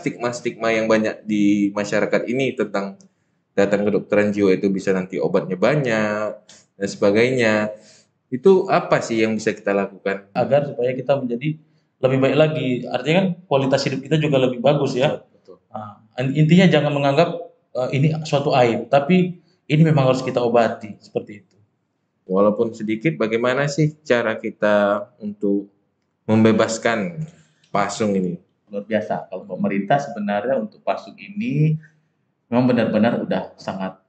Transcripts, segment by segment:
stigma-stigma yang banyak di masyarakat ini tentang datang ke kedokteran jiwa itu bisa nanti obatnya banyak dan sebagainya. Itu apa sih yang bisa kita lakukan? Agar supaya kita menjadi lebih baik lagi. Artinya kan kualitas hidup kita juga lebih bagus ya. Betul. Nah, intinya jangan menganggap ini suatu aib, tapi ini memang harus kita obati seperti itu. Walaupun sedikit, bagaimana sih cara kita untuk membebaskan pasung ini? Luar biasa. Kalau pemerintah sebenarnya untuk pasung ini memang benar-benar udah sangat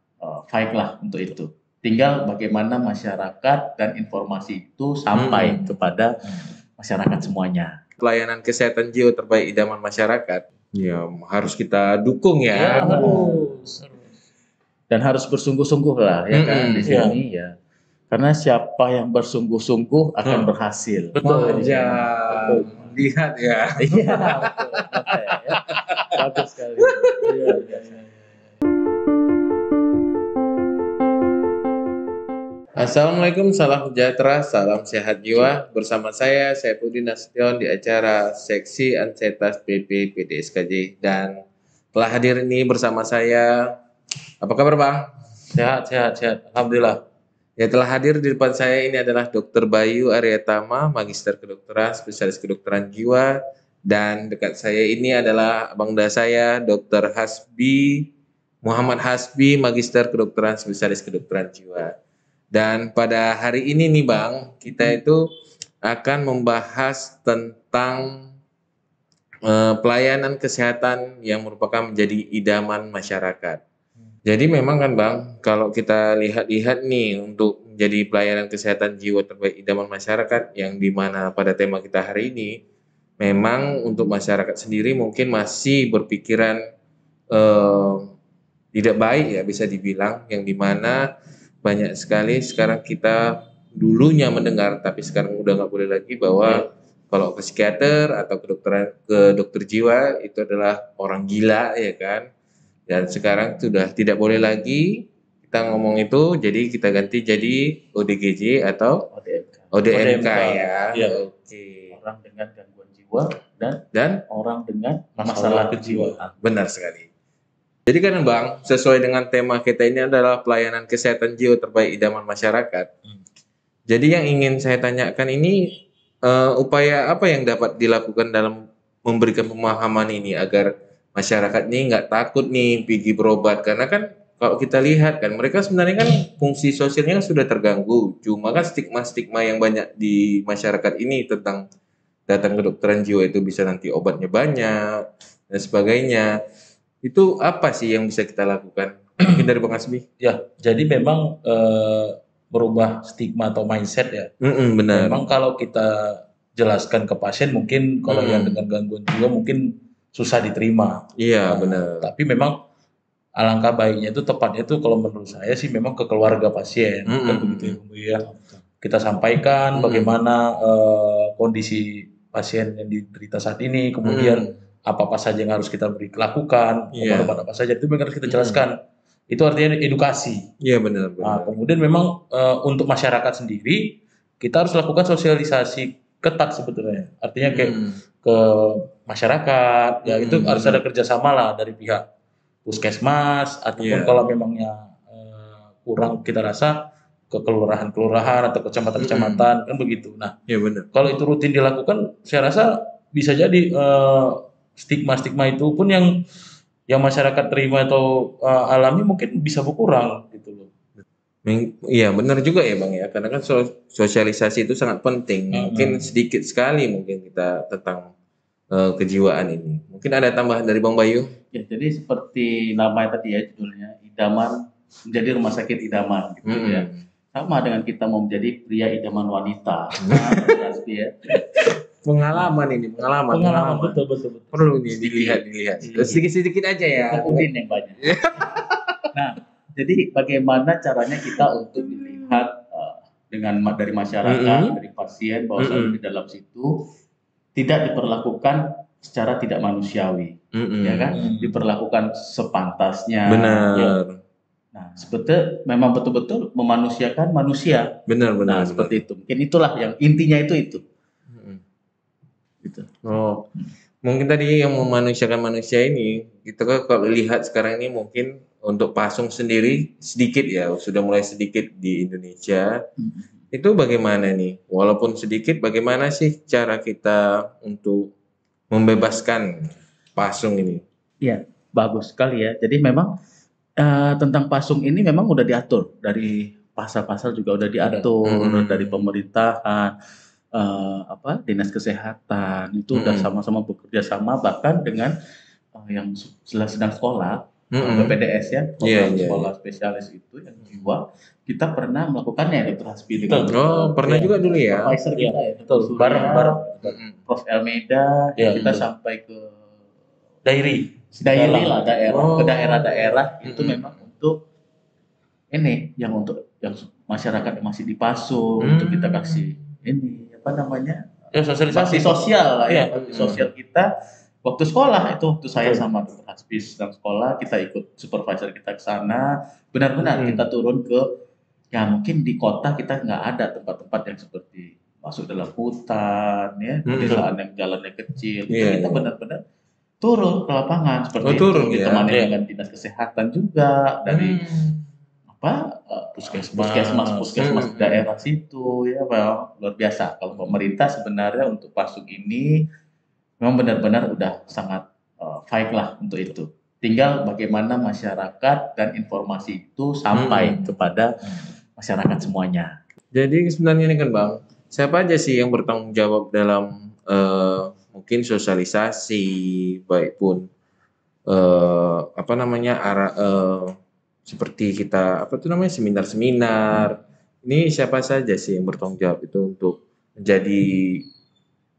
baik lah untuk itu. Tinggal bagaimana masyarakat dan informasi itu sampai kepada masyarakat semuanya. Pelayanan kesehatan jiwa terbaik idaman masyarakat, ya harus kita dukung ya. Harus. Dan harus bersungguh-sungguh lah ya kan di sini ya. Karena siapa yang bersungguh-sungguh akan berhasil. Betul. Lihat ya. Iya, betul. Ya. Bagus sekali. Iya. Assalamualaikum, salam sejahtera, salam sehat jiwa. Bersama saya Saifuddin Nasution di acara Seksi Ansetas PP PDSKJ, dan telah hadir ini bersama saya. Apa kabar Bang? Sehat. Alhamdulillah. Ya, telah hadir di depan saya ini adalah Dr. Bayu Aryatama, Magister Kedokteran, Spesialis Kedokteran Jiwa, dan dekat saya ini adalah abangda saya, Dr. Hasbi, Muhammad Hasbi, Magister Kedokteran, Spesialis Kedokteran Jiwa. Dan pada hari ini nih Bang, kita itu akan membahas tentang pelayanan kesehatan yang merupakan menjadi idaman masyarakat. Jadi memang kan Bang, kalau kita lihat-lihat nih untuk menjadi pelayanan kesehatan jiwa terbaik idaman masyarakat, yang dimana pada tema kita hari ini, memang untuk masyarakat sendiri mungkin masih berpikiran tidak baik ya bisa dibilang, yang dimana banyak sekali sekarang kita dulunya mendengar, tapi sekarang udah nggak boleh lagi bahwa kalau ke psikiater atau ke dokter jiwa itu adalah orang gila ya kan. Dan sekarang sudah tidak boleh lagi kita ngomong itu, jadi kita ganti jadi ODGJ atau ODMK ya. Oke. Orang dengan gangguan jiwa dan orang dengan masalah kejiwaan. Benar sekali. Jadi kan Bang, sesuai dengan tema kita ini adalah pelayanan kesehatan jiwa terbaik idaman masyarakat. Jadi yang ingin saya tanyakan ini, upaya apa yang dapat dilakukan dalam memberikan pemahaman ini agar masyarakat ini nggak takut nih pergi berobat, karena kan kalau kita lihat kan mereka sebenarnya kan fungsi sosialnya sudah terganggu, cuma kan stigma-stigma yang banyak di masyarakat ini tentang datang ke kedokteran jiwa itu bisa nanti obatnya banyak dan sebagainya. Itu apa sih yang bisa kita lakukan? Mungkin dari Bang Hasbi. Ya, jadi memang merubah stigma atau mindset ya. Benar. Memang kalau kita jelaskan ke pasien mungkin kalau yang dengan gangguan jiwa mungkin susah diterima. Iya, benar. Tapi memang alangkah baiknya itu tepatnya itu kalau menurut saya sih memang ke keluarga pasien. Kan begitu ya. Kita sampaikan bagaimana kondisi pasien yang diderita saat ini, kemudian apa saja yang harus kita lakukan, obat apa saja itu memang harus kita jelaskan. Itu artinya edukasi. Iya, benar. Nah, kemudian memang untuk masyarakat sendiri kita harus lakukan sosialisasi ketat sebetulnya. Artinya kayak ke masyarakat, ya itu harus ada kerjasama lah dari pihak puskesmas ataupun kalau memangnya kurang kita rasa ke kelurahan-kelurahan atau kecamatan-kecamatan kan begitu. Nah, benar. Kalau itu rutin dilakukan, saya rasa bisa jadi stigma-stigma itu pun yang masyarakat terima atau alami mungkin bisa berkurang gitu loh. Iya benar juga ya Bang ya, karena kan sosialisasi itu sangat penting. Mungkin sedikit sekali mungkin kita tentang kejiwaan ini. Mungkin ada tambahan dari Bang Bayu? Ya, jadi seperti namanya tadi ya judulnya, idaman menjadi rumah sakit idaman gitu ya. Sama dengan kita mau menjadi pria idaman wanita. Ya. Pengalaman betul. Perlu nih dilihat. Sedikit aja ya. Udin yang banyak. Nah, jadi bagaimana caranya kita untuk dilihat dari masyarakat, dari pasien bahwa di dalam situ tidak diperlakukan secara tidak manusiawi, ya kan? Diperlakukan sepantasnya. Benar. Ya. Nah, sebetulnya memang betul-betul memanusiakan manusia. Benar. Seperti itu. Mungkin itulah yang intinya itu. Gitu. Oh, Mungkin tadi yang memanusiakan manusia ini, kita kan kalau lihat sekarang ini mungkin untuk pasung sendiri sedikit ya, sudah mulai sedikit di Indonesia. Itu bagaimana nih? Walaupun sedikit, bagaimana sih cara kita untuk membebaskan pasung ini? Iya, bagus sekali ya. Jadi memang tentang pasung ini memang udah diatur dari pasal-pasal juga udah diatur dari pemerintahan, dinas kesehatan itu udah sama-sama bekerja sama bahkan dengan yang sedang sekolah PPDS ya, program sekolah spesialis itu yang jiwa kita pernah melakukannya Dr. Hasbi dengan pernah juga dulu ya. supervisor kita ya, betul, bareng-bareng Prof. Elmeda, kita sampai ke dairi lah daerah ke daerah-daerah itu memang untuk ini yang masyarakat yang masih dipasung untuk kita kasih ini apa namanya sosialisasi sosial lah ya sosial kita waktu sekolah itu waktu saya sama Dr. Hasbi sedang sekolah kita ikut supervisor kita ke sana benar-benar kita turun ke ya mungkin di kota kita nggak ada tempat-tempat yang seperti masuk dalam hutan ya pedesaan yang jalannya kecil kita benar-benar turun ke lapangan seperti itu ditemani dengan dinas kesehatan juga dari puskesmas daerah situ ya luar biasa. Kalau pemerintah sebenarnya untuk pasung ini memang benar-benar udah sangat baik lah untuk itu. Tinggal bagaimana masyarakat dan informasi itu sampai kepada masyarakat semuanya. Jadi sebenarnya ini kan Bang, siapa aja sih yang bertanggung jawab dalam mungkin sosialisasi baik pun seperti kita seminar-seminar. Ini siapa saja sih yang bertanggung jawab itu untuk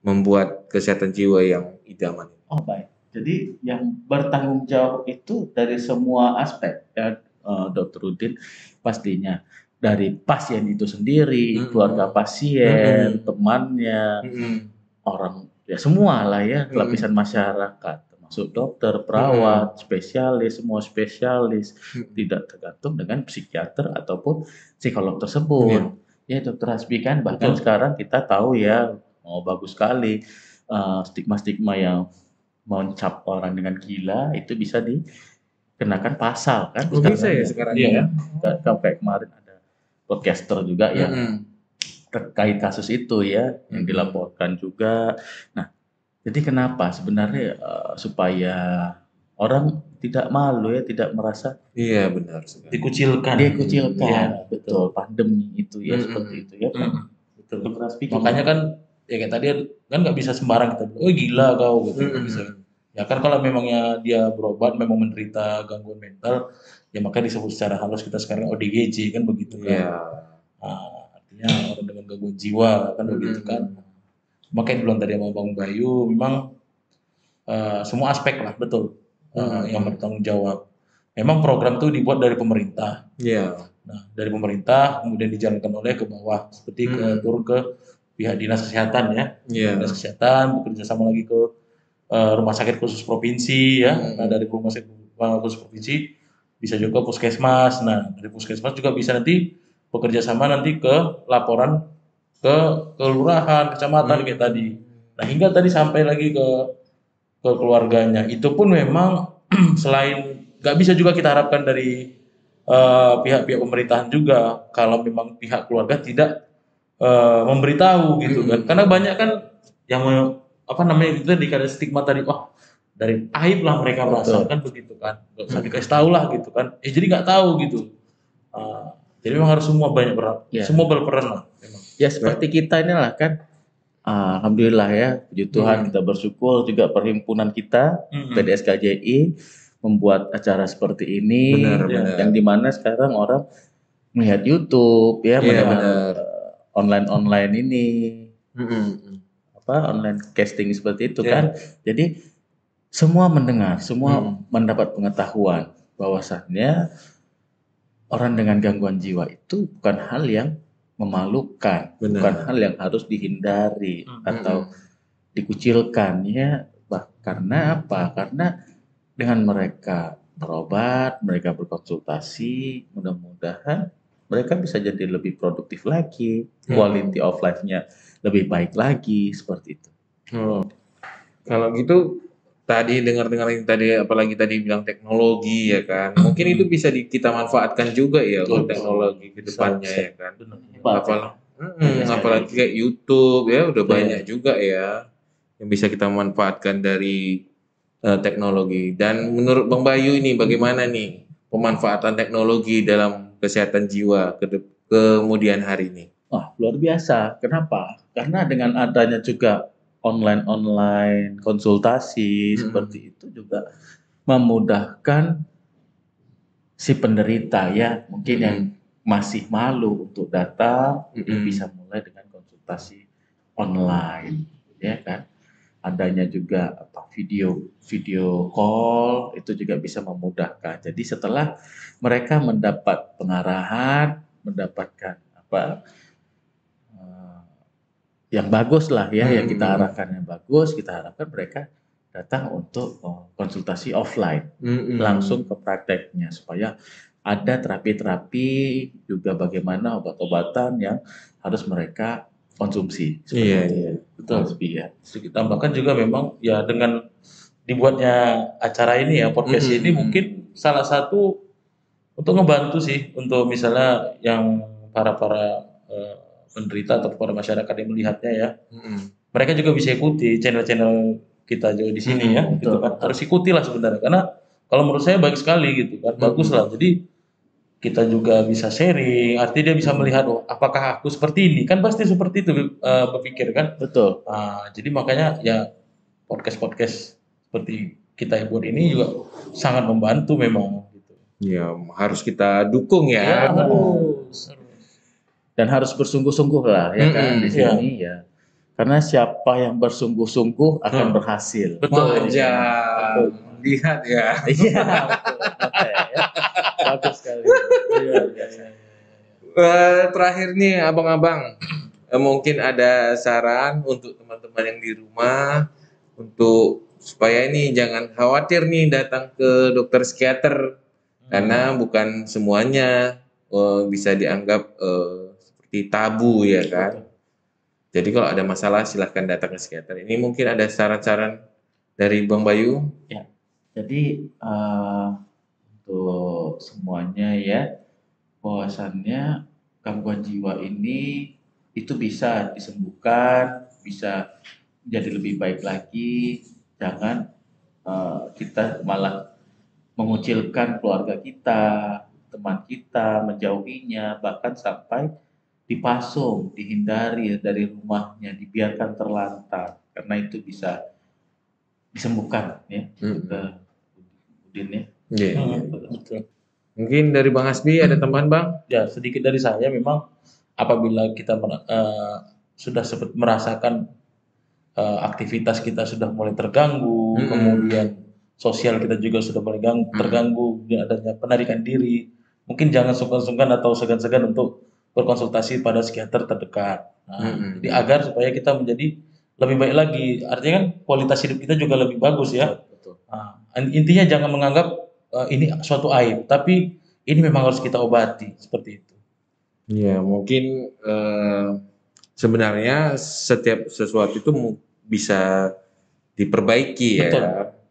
membuat kesehatan jiwa yang idaman? Oh baik. Jadi yang bertanggung jawab itu dari semua aspek ya Dr. Rudin pastinya dari pasien itu sendiri, keluarga pasien, temannya, orang ya semua lah ya lapisan masyarakat. Termasuk dokter, perawat, spesialis, semua spesialis tidak tergantung dengan psikiater ataupun psikolog tersebut. Ya Dr. Hasbi kan bahkan sekarang kita tahu ya bagus sekali stigma-stigma yang mencap orang dengan gila itu bisa dikenakan pasal kan? Bisa ya sekarang ya. Kayak kemarin ada podcaster juga yang terkait kasus itu ya yang dilaporkan juga. Nah jadi kenapa sebenarnya supaya orang tidak malu ya, tidak merasa benar dikucilkan. Ya, betul pandemi itu ya seperti itu ya. Betul. Makanya kan ya kayak tadi kan nggak bisa sembarang kita, gila kau gitu. Bisa. Ya kan kalau memangnya dia berobat memang menderita gangguan mental, ya makanya disebut secara halus kita sekarang ODGJ kan begitu kan. Artinya orang dengan gangguan jiwa kan begitu kan. Makanya bilang tadi sama Bang Bayu, memang semua aspek lah betul yang bertanggung jawab. Memang program itu dibuat dari pemerintah. Nah dari pemerintah kemudian dijalankan oleh ke bawah seperti turun ke pihak dinas kesehatan ya. Dinas kesehatan bekerja sama lagi ke rumah sakit khusus provinsi ya. Nah dari rumah sakit khusus provinsi bisa juga puskesmas. Nah dari puskesmas juga bisa nanti bekerja sama nanti ke laporan ke kelurahan, kecamatan kayak tadi. Nah hingga tadi sampai lagi ke keluarganya. Itu pun memang selain nggak bisa juga kita harapkan dari pihak-pihak pemerintahan juga kalau memang pihak keluarga tidak memberitahu gitu kan. Karena banyak kan yang itu dikasih stigma tadi, wah dari aib lah mereka merasakan begitu kan. Nggak usah dikasih tahu lah gitu kan. Jadi nggak tahu gitu. Jadi memang harus semua semua berperan lah. Ya seperti kita inilah kan, alhamdulillah ya, puji Tuhan kita bersyukur juga perhimpunan kita PDS KJI membuat acara seperti ini, yang dimana sekarang orang melihat YouTube ya, online ini, online casting seperti itu kan, jadi semua mendengar, semua mendapat pengetahuan bahwasannya orang dengan gangguan jiwa itu bukan hal yang memalukan, bukan hal yang harus dihindari atau dikucilkan ya. Karena apa? Karena dengan mereka berobat, mereka berkonsultasi, mudah-mudahan mereka bisa jadi lebih produktif lagi, quality of life-nya lebih baik lagi seperti itu. Kalau gitu tadi dengar-dengar yang tadi apalagi tadi bilang teknologi ya kan. Mungkin itu bisa kita manfaatkan juga ya Betul, untuk teknologi ke bisa, depannya bisa. ya kan. Benar. Hebat, Apalagi banyak sekali. apalagi kayak YouTube ya udah Betul. banyak juga ya yang bisa kita manfaatkan dari teknologi. Dan menurut Bang Bayu ini bagaimana nih pemanfaatan teknologi dalam kesehatan jiwa kemudian hari ini? Wah, luar biasa. Kenapa? Karena dengan adanya juga online konsultasi seperti itu juga memudahkan si penderita ya, mungkin yang masih malu untuk datang, ini bisa mulai dengan konsultasi online, ya kan? Adanya juga video call itu juga bisa memudahkan. Jadi setelah mereka mendapat pengarahan, mendapatkan eh, yang bagus lah ya, yang kita arahkan yang bagus, kita harapkan mereka datang untuk konsultasi offline, langsung ke prakteknya supaya ada terapi-terapi juga bagaimana obat-obatan yang harus mereka konsumsi. Iya, Seperti iya. Betul. ya. Sedikit tambahkan juga memang ya dengan dibuatnya acara ini ya podcast ini mungkin salah satu untuk ngebantu sih untuk misalnya yang para penderita atau para masyarakat yang melihatnya ya, mereka juga bisa ikuti channel-channel kita juga di sini ya, gitu kan. Harus ikuti lah sebenarnya karena kalau menurut saya baik sekali gitu kan, bagus lah. Jadi kita juga bisa sharing, artinya dia bisa melihat, oh, apakah aku seperti ini? Kan pasti seperti itu berpikir kan. Betul. Jadi makanya ya podcast-podcast seperti kita yang buat ini juga sangat membantu memang. Gitu. Ya, harus kita dukung ya. Ya, harus. Dan harus bersungguh-sungguh lah ya kan di Iya. sini ya. Karena siapa yang bersungguh-sungguh akan berhasil. Betul. Manja. Lihat ya. Iya, betul. Oke, ya. Bagus sekali. Iya, biasa. Terakhir nih abang-abang, mungkin ada saran untuk teman-teman yang di rumah untuk supaya ini jangan khawatir nih datang ke dokter psikiater karena bukan semuanya bisa dianggap seperti tabu ya kan. Jadi kalau ada masalah silahkan datang ke psikiater. Ini mungkin ada saran-saran dari Bang Bayu. Ya. Jadi untuk semuanya ya, bahwasannya gangguan jiwa ini itu bisa disembuhkan, bisa jadi lebih baik lagi. Jangan kita malah mengucilkan keluarga kita, teman kita, menjauhinya, bahkan sampai dipasung, dihindari dari rumahnya, dibiarkan terlantar, karena itu bisa disembuhkan ya. Udin ya. Yeah. Betul. Mungkin dari Bang Hasbi ada tambahan Bang? Ya sedikit dari saya memang apabila kita sudah merasakan aktivitas kita sudah mulai terganggu, kemudian sosial kita juga sudah mulai terganggu, adanya penarikan diri, mungkin jangan sungkan-sungkan atau segan-segan untuk berkonsultasi pada psikiater terdekat. Jadi agar supaya kita menjadi lebih baik lagi, artinya kan kualitas hidup kita juga lebih bagus ya. Betul. Intinya jangan menganggap ini suatu aib, tapi ini memang harus kita obati seperti itu. Ya mungkin sebenarnya setiap sesuatu itu bisa diperbaiki ya.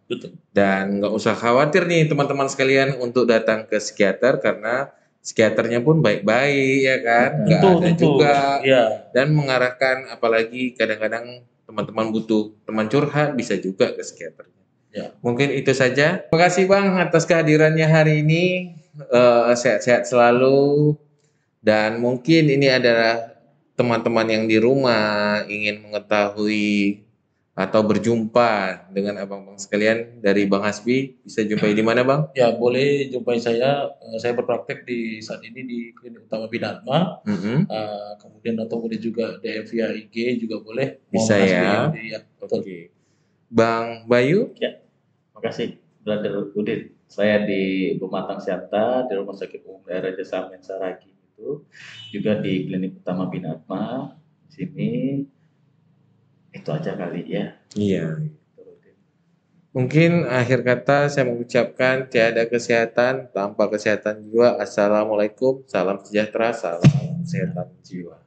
Betul. Dan nggak usah khawatir nih teman-teman sekalian untuk datang ke psikiater karena psikiaternya pun baik-baik ya kan, nggak ada juga. Ya. Dan mengarahkan apalagi kadang-kadang teman-teman butuh teman curhat bisa juga ke psikiater. Ya. Mungkin itu saja. Terima kasih Bang atas kehadirannya hari ini. Sehat-sehat selalu. Dan mungkin ini adalah teman-teman yang di rumah ingin mengetahui atau berjumpa dengan abang-abang sekalian dari Bang Hasbi, bisa jumpai di mana Bang? Ya boleh jumpai saya. Saya berpraktek di saat ini di Klinik Utama Bina Atma. Kemudian atau boleh juga DM via IG juga boleh. Bisa ya. Oke. Bang Bayu? Ya. Makasih, Brother Udin. Saya di Pematang Sianta, di Rumah Sakit Umum Daerah Desa Mensaragi itu, juga di Klinik Utama Bina Atma. Di sini itu aja kali ya. Iya. Mungkin akhir kata saya mengucapkan tiada kesehatan tanpa kesehatan jiwa. Assalamualaikum, salam sejahtera, salam kesehatan jiwa.